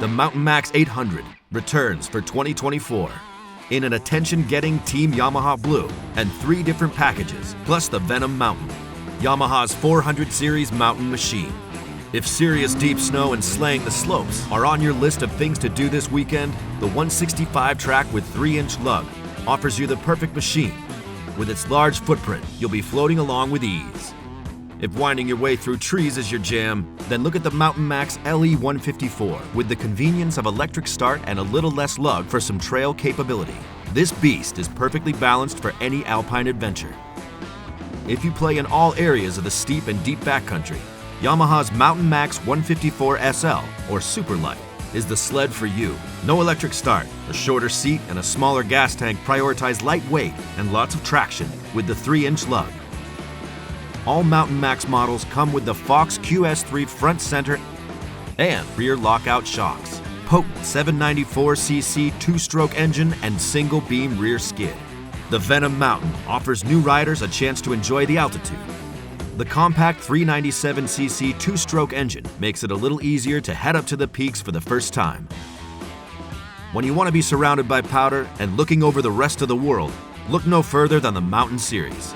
The Mountain Max 800 returns for 2024 in an attention-getting Team Yamaha blue and 3 different packages, plus the Venom Mountain, Yamaha's 400 series mountain machine. If serious deep snow and slaying the slopes are on your list of things to do this weekend, the 165 track with 3-inch lug offers you the perfect machine. With its large footprint, you'll be floating along with ease. If winding your way through trees is your jam, then look at the Mountain Max LE154 with the convenience of electric start and a little less lug for some trail capability. This beast is perfectly balanced for any alpine adventure. If you play in all areas of the steep and deep backcountry, Yamaha's Mountain Max 154 SL or Super Lite is the sled for you. No electric start, a shorter seat, and a smaller gas tank prioritize lightweight and lots of traction with the 3-inch lug. All Mountain Max models come with the Fox QS3 front center and rear lockout shocks, potent 794cc 2-stroke engine, and single beam rear skid. The Venom Mountain offers new riders a chance to enjoy the altitude. The compact 397cc 2-stroke engine makes it a little easier to head up to the peaks for the first time. When you want to be surrounded by powder and looking over the rest of the world, look no further than the Mountain Series.